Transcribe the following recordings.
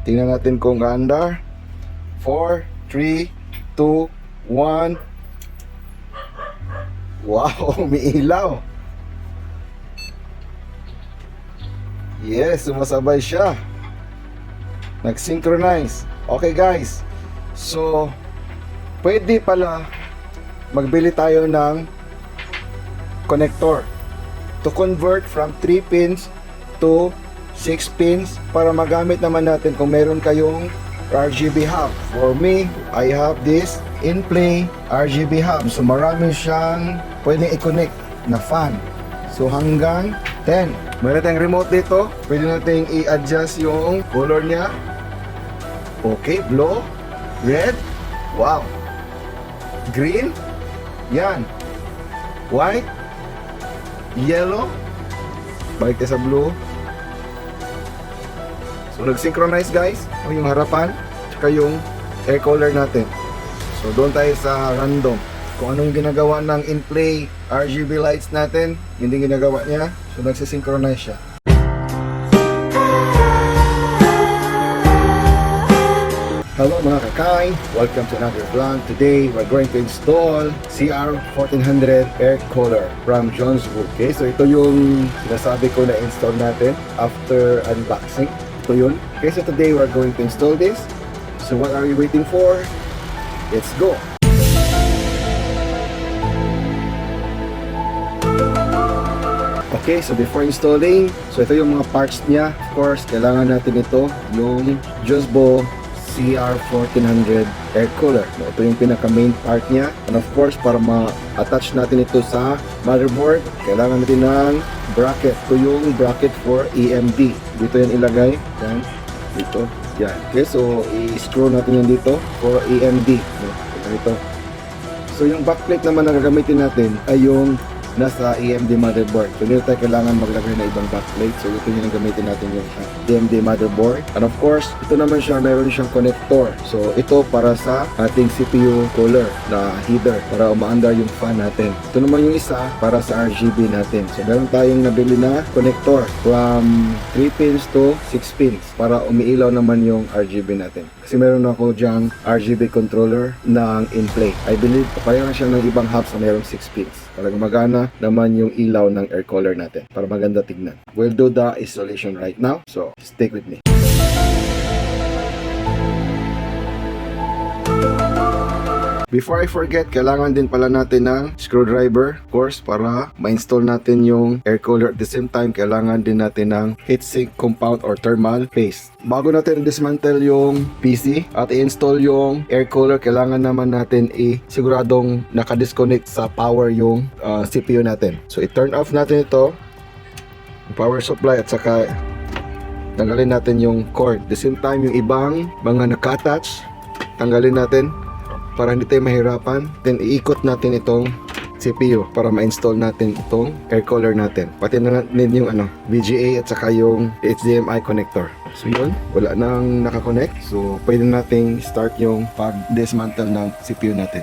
Tingnan natin kung gaanda. 4, 3, 2, 1. Wow, umiilaw. Yes, sumasabay siya. Nag-synchronize. Okay guys, so pwede pala magbili tayo ng connector to convert from 3 pins to 6 pins para magamit naman natin kung meron kayong RGB hub. For me, I have this in-play RGB hub. So marami siyang pwedeng i-connect na fan. So hanggang 10. Meron tayong remote dito. Pwede natin i-adjust yung color niya. Okay, blue, red, wow, green, yan, white, yellow, balik tayo sa blue. So nag-synchronize guys, yung harapan, tsaka yung air color natin. So doon tayo sa random, kung anong ginagawa ng in-play RGB lights natin, yun din ginagawa niya. So nagsisynchronize siya. Hello mga kakay, welcome to another vlog. Today we're going to install CR1400 air cooler from Joneswood. Okay, so ito yung sinasabi ko na install natin after unboxing. Ito yun. Okay, so today we're going to install this. So what are you waiting for? Let's go! Okay, so before installing, so ito yung mga parts niya. Of course, kailangan natin ito, yung Josbo CR1400 air cooler. Ito yung pinaka main part niya. And of course, para ma-attach natin ito sa motherboard, kailangan natin ng bracket. Ito yung bracket for EMD. Dito yan ilagay. Yan. Dito. Yan. Okay, so i-screw natin yan dito for EMD. Ito. So yung backplate naman na gagamitin natin ay yung nasa EMD motherboard. So dito tayo kailangan maglagay na ibang backplate. So ito yung gamitin natin yung EMD motherboard. And of course, ito naman siya, meron siyang connector. So ito para sa ating CPU cooler na heater para umaandar yung fan natin. Ito naman yung isa para sa RGB natin. So meron tayong nabili na connector from 3 pins to 6 pins para umiilaw naman yung RGB natin. Kasi meron ako dyang RGB controller ng in-play. I believe pareho na siya ng ibang hubs na merong 6 pins para gumagana naman yung ilaw ng air cooler natin para maganda tignan. We'll do the installation right now, so stick with me. Before I forget, kailangan din pala natin ng screwdriver, of course, para ma-install natin yung air cooler. At the same time, kailangan din natin ng heatsink compound or thermal paste. Bago natin dismantle yung PC at i-install yung air cooler, kailangan naman natin siguradong naka-disconnect sa power yung CPU natin. So, i-turn off natin ito, yung power supply, at saka tanggalin natin yung cord. At the same time, yung ibang mga naka-attach, tanggalin natin para hindi tayo mahirapan. Then iikot natin itong CPU para ma-install natin itong air cooler natin. Pati na natin yung VGA at saka yung HDMI connector. So yun, wala nang nakakonect. So pwede nating start yung pag-dismantle ng CPU natin.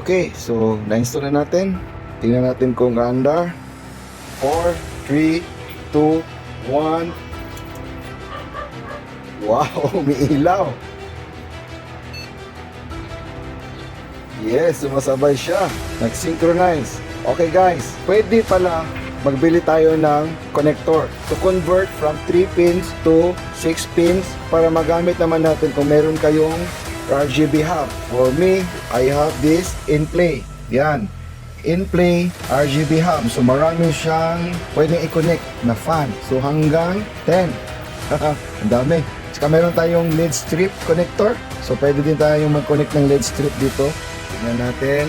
Okay, so na-install na natin. Tingnan natin kung gaanda. 4, 3, 2, 1. Wow, umiilaw. Yes, sumasabay siya. Nag-synchronize. Okay guys, pwede pala magbili tayo ng connector to convert from 3 pins to 6 pins para magamit naman natin kung meron kayong RGB hub. For me, I have this InPlay. Yan, InPlay RGB hub. So marami siyang pwedeng i-connect na fan. So hanggang 10. Ang dami. Saka meron tayong LED strip connector. So pwede din tayong mag-connect ng LED strip dito. Tingnan natin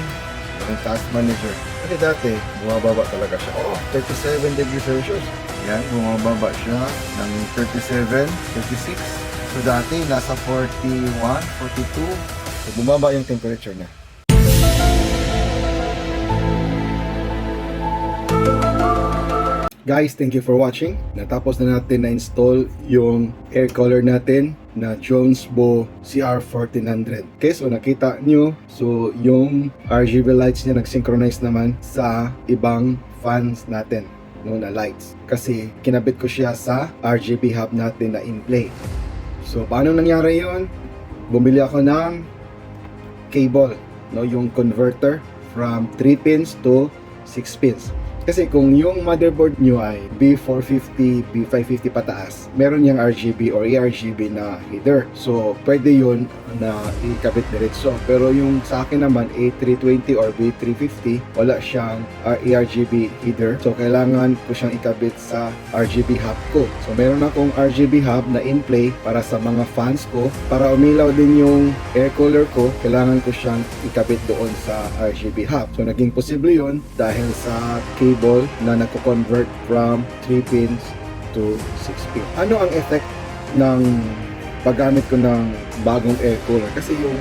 yung task manager. Kasi dati, bumababa talaga siya. Oh, 37 degrees Celsius. Yan, bumababa siya ng 37, 36. So dati, nasa 41, 42. So bumaba yung temperature niya. Guys, thank you for watching. Natapos na natin na-install yung air cooler natin na Jonesbo CR1400. Okay, so nakita nyo, so yung RGB lights niya nag-synchronize naman sa ibang fans natin, no, na lights. Kasi kinabit ko siya sa RGB hub natin na InPlay. So paano nangyari yun? Bumili ako ng cable, no, yung converter from 3 pins to 6 pins. Kasi kung yung motherboard nyo ay B450, B550 pataas, meron yung RGB or ARGB na header. So, pwede yun na ikabit diretso. Pero yung sa akin naman, A320 or B350, wala siyang ARGB header. So, kailangan ko siyang ikabit sa RGB hub ko. So, meron akong RGB hub na InPlay para sa mga fans ko. Para umilaw din yung air cooler ko, kailangan ko siyang ikabit doon sa RGB hub. So, naging posible yun dahil sa cable na nagko-convert from 3 pins to 6 pins. Ano ang effect ng paggamit ko ng bagong air cooler? Kasi yung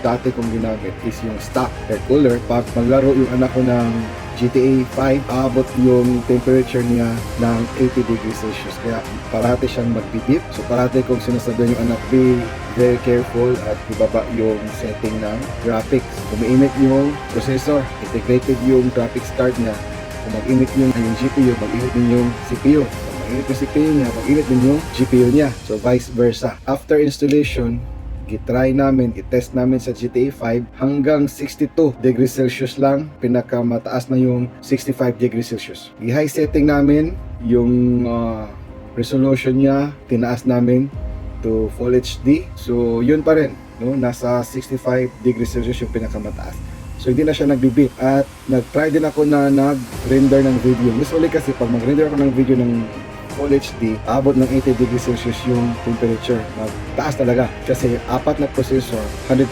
dati kong ginamit is yung stock air cooler. Pag maglaro yung anak ko ng GTA 5, abot yung temperature niya ng 80 degrees Celsius. Kaya parati siyang magbibip. So parati kong sinasabihan yung anak, be very careful at ibaba yung setting ng graphics. Umiinit yung processor, integrated yung graphics card niya. Kung mag-init yung GPU, mag-init din yung CPU. Kung mag-init yung CPU niya, mag-init din yung GPU niya. So vice versa. After installation, gitry namin, gitest namin sa GTA 5 hanggang 62 degrees Celsius lang. Pinakamataas na yung 65 degrees Celsius. I-high setting namin yung resolution niya, tinaas namin to Full HD. So yun pa rin, no? Nasa 65 degrees Celsius yung pinakamataas. So hindi na siya nagbibit. At nag-try din ako na nag-render ng video. Usually kasi pag mag-render ako ng video ng Full HD, abot ng 80 degrees Celsius yung temperature. Magtaas talaga. Kasi apat na processor, 100%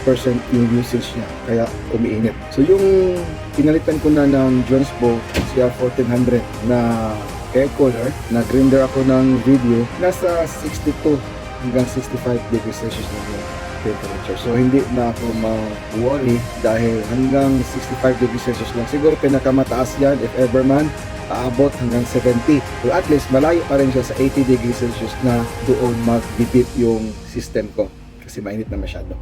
yung usage niya. Kaya umiinit. So yung pinalitan ko na ng Jonesbo CR1400 na air cooler, nag-render ako ng video, nasa 62 hanggang 65 degrees Celsius na yung temperature. So hindi na ako ma-worry dahil hanggang 65 degrees Celsius lang. Siguro pinakamataas yan if ever man aabot hanggang 70. So at least malayo pa rin siya sa 80 degrees Celsius na doon mag-bip yung system ko kasi mainit na masyado.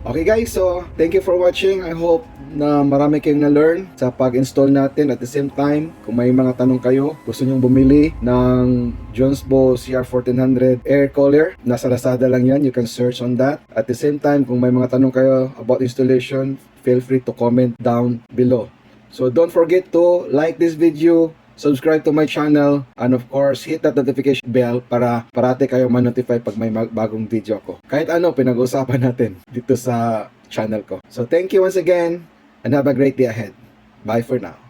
Okay guys, so thank you for watching. I hope na marami kayong na-learn sa pag-install natin. At the same time, kung may mga tanong kayo, gusto nyong bumili ng Jonesbo CR1400 air cooler, nasa Lazada lang yan, you can search on that. At the same time, kung may mga tanong kayo about installation, feel free to comment down below. So don't forget to like this video, subscribe to my channel, and of course, hit that notification bell para parati kayo ma-notify pag may bagong video ko. Kahit ano, pinag-uusapan natin dito sa channel ko. So thank you once again, and have a great day ahead. Bye for now.